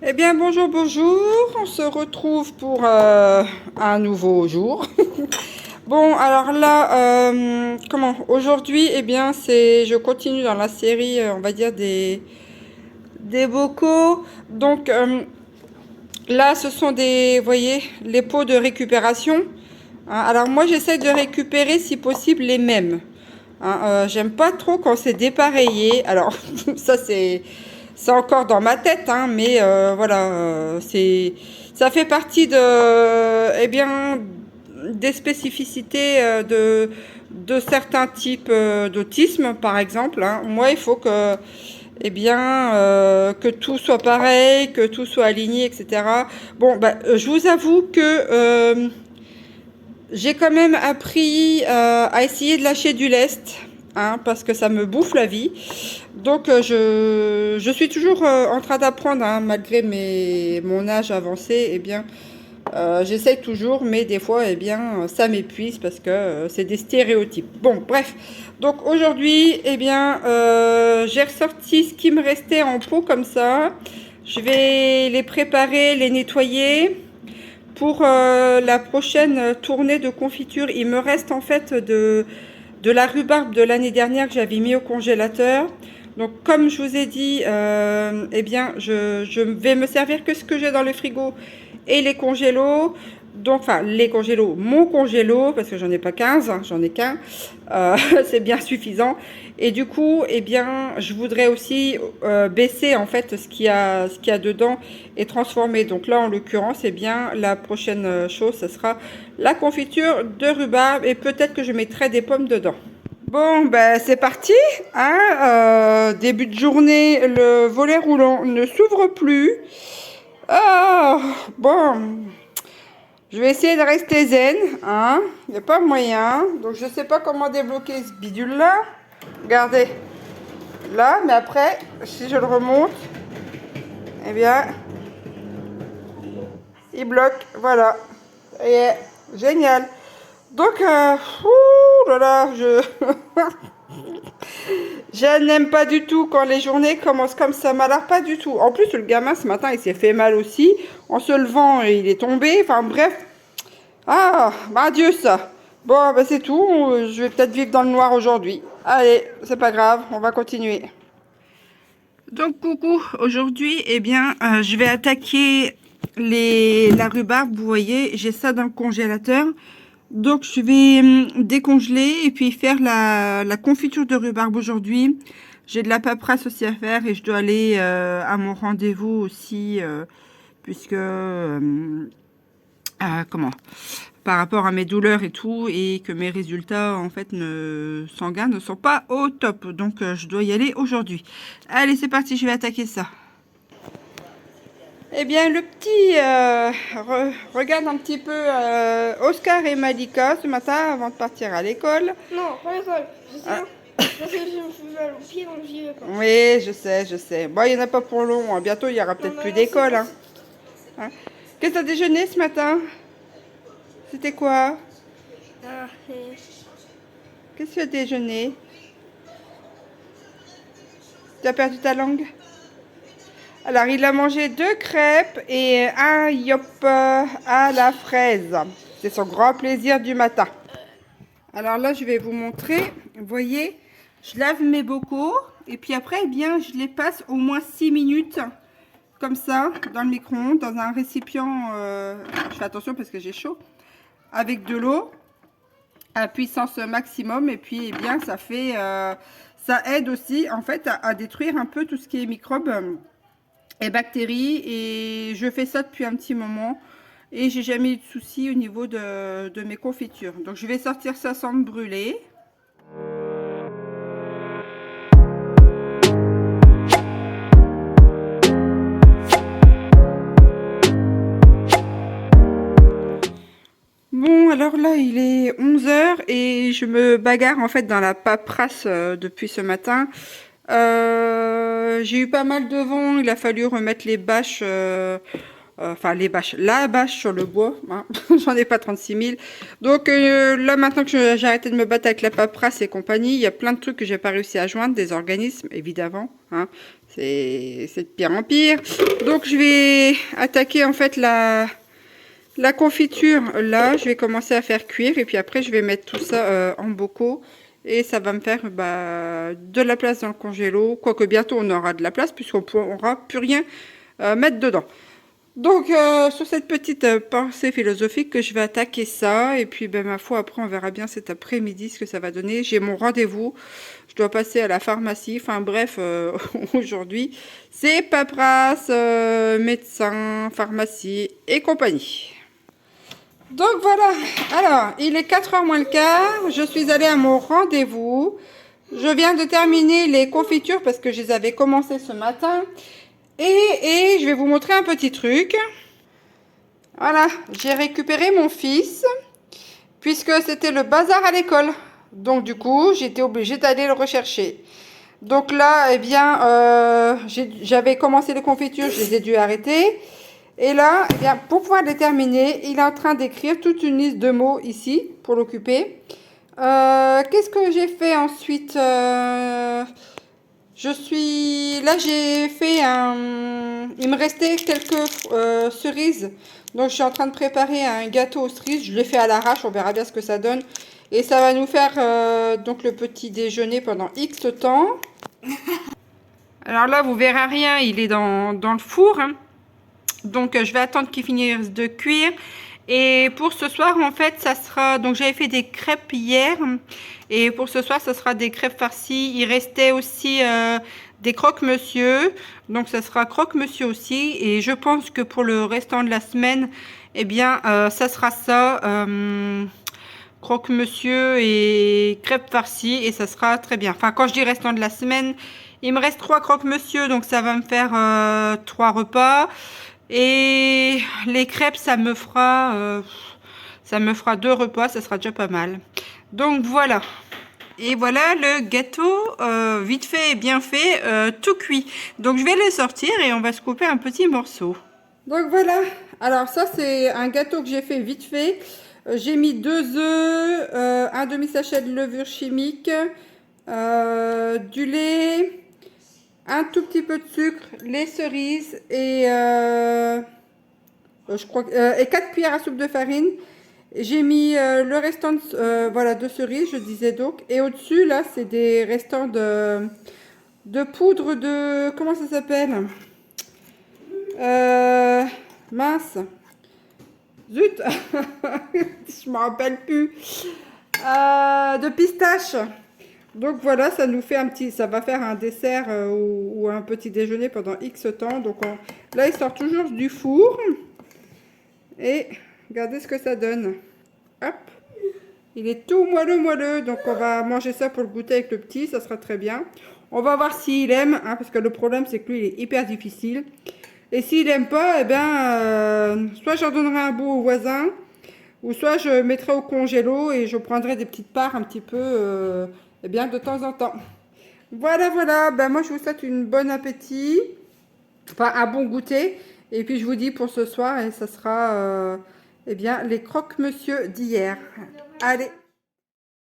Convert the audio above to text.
Eh bien, bonjour, bonjour. On se retrouve pour un nouveau jour. Bon, alors là, comment? Aujourd'hui, eh bien, je continue dans la série, on va dire des bocaux. Donc là, ce sont vous voyez, les pots de récupération. Hein, alors moi, j'essaie de récupérer, si possible, les mêmes. Hein, j'aime pas trop quand c'est dépareillé. Alors ça, c'est encore dans ma tête, hein, mais voilà, ça fait partie eh bien, des spécificités de certains types d'autisme, par exemple. Hein. Moi, il faut eh bien, que tout soit pareil, que tout soit aligné, etc. Bon, bah, je vous avoue que j'ai quand même appris à essayer de lâcher du lest, hein, parce que ça me bouffe la vie. Donc je suis toujours en train d'apprendre, hein, malgré mon âge avancé, eh bien, j'essaye toujours, mais des fois, eh bien, ça m'épuise parce que c'est des stéréotypes. Bon, bref. Donc aujourd'hui, eh bien, j'ai ressorti ce qui me restait en pot comme ça. Je vais les préparer, les nettoyer. Pour la prochaine tournée de confiture, il me reste en fait de la rhubarbe de l'année dernière que j'avais mis au congélateur. Donc comme je vous ai dit, eh bien je vais me servir que ce que j'ai dans le frigo et les congélos. Donc, enfin, les congélos, mon congélo, parce que j'en ai pas 15, hein, j'en ai qu'un, c'est bien suffisant. Et du coup, eh bien, je voudrais aussi baisser en fait ce qu'il y a dedans et transformer. Donc là, en l'occurrence, eh bien, la prochaine chose, ce sera la confiture de rhubarbe et peut-être que je mettrai des pommes dedans. Bon, ben c'est parti, hein, début de journée, le volet roulant ne s'ouvre plus. Ah, bon, je vais essayer de rester zen, hein. Il n'y a pas moyen. Donc je sais pas comment débloquer ce bidule là. Regardez, là, mais après, si je le remonte, eh bien, il bloque. Voilà. Et génial. Donc, ouh là là, je n'aime pas du tout quand les journées commencent comme ça. M'alarme pas du tout. En plus, le gamin ce matin, il s'est fait mal aussi. En se levant, il est tombé. Enfin bref, ah, bah Dieu ça. Bon, bah c'est tout. Je vais peut-être vivre dans le noir aujourd'hui. Allez, c'est pas grave, on va continuer. Donc coucou, aujourd'hui, eh bien, je vais attaquer la rhubarbe. Vous voyez, j'ai ça dans le congélateur. Donc je vais décongeler et puis faire la confiture de rhubarbe aujourd'hui. J'ai de la paperasse aussi à faire et je dois aller à mon rendez-vous aussi, puisque comment, par rapport à mes douleurs et tout, et que mes résultats en fait sanguins ne sont pas au top. Donc je dois y aller aujourd'hui. Allez, c'est parti, je vais attaquer ça. Eh bien, le petit regarde un petit peu Oscar et Malika ce matin avant de partir à l'école. Non, pas l'école. Je sais Ah, pas. Parce que je me fais mal au pied, donc j'y vais pas. oui, je sais, je sais. Bon, il n'y en a pas pour long, hein. Bientôt, il y aura Non, peut-être bah plus merci, d'école. Hein. merci. Hein. Qu'est-ce que tu as déjeuné ce matin? C'était quoi? Ah, Qu'est-ce que tu as déjeuné? Tu as perdu ta langue? Alors, il a mangé 2 crêpes et un yop à la fraise. C'est son grand plaisir du matin. Alors là, je vais vous montrer. Vous voyez, je lave mes bocaux et puis après, eh bien, je les passe au moins 6 minutes comme ça dans le micro-ondes, dans un récipient. Je fais attention parce que j'ai chaud. Avec de l'eau à puissance maximum et puis, eh bien, ça aide aussi en fait à détruire un peu tout ce qui est microbes et bactéries. Et je fais ça depuis un petit moment. Et j'ai jamais eu de soucis au niveau de mes confitures. Donc je vais sortir ça sans me brûler. Bon, alors là, il est 11 h et je me bagarre en fait dans la paperasse depuis ce matin. J'ai eu pas mal de vent, il a fallu remettre les bâches enfin les bâches, la bâche sur le bois, hein. J'en ai pas 36 000. Donc là maintenant que j'ai arrêté de me battre avec la paperasse et compagnie, il y a plein de trucs que j'ai pas réussi à joindre, des organismes évidemment, hein. C'est de pire en pire. Donc je vais attaquer en fait la confiture là, je vais commencer à faire cuire et puis après je vais mettre tout ça en bocaux et ça va me faire de la place dans le congélo, quoique bientôt on aura de la place puisqu'on ne pourra plus rien mettre dedans. Donc sur cette petite pensée philosophique que je vais attaquer ça et puis ben, ma foi après on verra bien cet après-midi ce que ça va donner. J'ai mon rendez-vous, je dois passer à la pharmacie, enfin bref aujourd'hui c'est paperasse, médecin, pharmacie et compagnie. Donc voilà, alors il est 4h moins le quart, je suis allée à mon rendez-vous. Je viens de terminer les confitures parce que je les avais commencées ce matin. Et je vais vous montrer un petit truc. Voilà, j'ai récupéré mon fils puisque c'était le bazar à l'école. Donc du coup, j'étais obligée d'aller le rechercher. Donc là, eh bien, j'avais commencé les confitures, je les ai dû arrêter. Et là, eh bien, pour pouvoir les terminer, il est en train d'écrire toute une liste de mots ici pour l'occuper. Qu'est-ce que j'ai fait ensuite là, j'ai fait un... Il me restait quelques cerises. Donc, je suis en train de préparer un gâteau aux cerises. Je l'ai fait à l'arrache, on verra bien ce que ça donne. Et ça va nous faire donc le petit déjeuner pendant X temps. Alors là, vous verrez rien, il est dans le four, hein. Donc je vais attendre qu'il finisse de cuire. Et pour ce soir en fait ça sera, donc j'avais fait des crêpes hier et pour ce soir ça sera des crêpes farcies. Il restait aussi des croque-monsieur, donc ça sera croque-monsieur aussi. Et je pense que pour le restant de la semaine, eh bien ça sera ça, croque-monsieur et crêpes farcies, et ça sera très bien. Enfin quand je dis restant de la semaine, il me reste 3 croque-monsieur, donc ça va me faire 3 repas. Et les crêpes, ça me fera 2 repas, ça sera déjà pas mal. Donc voilà. Et voilà le gâteau vite fait et bien fait, tout cuit. Donc je vais les sortir et on va se couper un petit morceau. Donc voilà. Alors ça c'est un gâteau que j'ai fait vite fait. J'ai mis 2 œufs, un demi-sachet de levure chimique, du lait, un tout petit peu de sucre, les cerises et je crois et 4 cuillères à soupe de farine. J'ai mis le restant de, voilà, de cerises, je disais donc. Et au-dessus, là, c'est des restants de poudre de... Comment ça s'appelle mince. Zut. Je me rappelle plus. De pistache. Donc voilà, ça nous fait ça va faire un dessert ou un petit déjeuner pendant X temps. Donc là, il sort toujours du four. Et regardez ce que ça donne. Hop. Il est tout moelleux. Donc on va manger ça pour le goûter avec le petit, ça sera très bien. On va voir s'il aime, hein, parce que le problème c'est que lui, il est hyper difficile. Et s'il aime pas, eh bien, soit j'en donnerai un bout au voisin, ou soit je mettrai au congélo et je prendrai des petites parts un petit peu... eh bien, de temps en temps. Voilà. Ben, moi, je vous souhaite une bonne appétit. Enfin, un bon goûter. Et puis, je vous dis pour ce soir, et ça sera, eh bien, les croque-monsieur d'hier. Allez.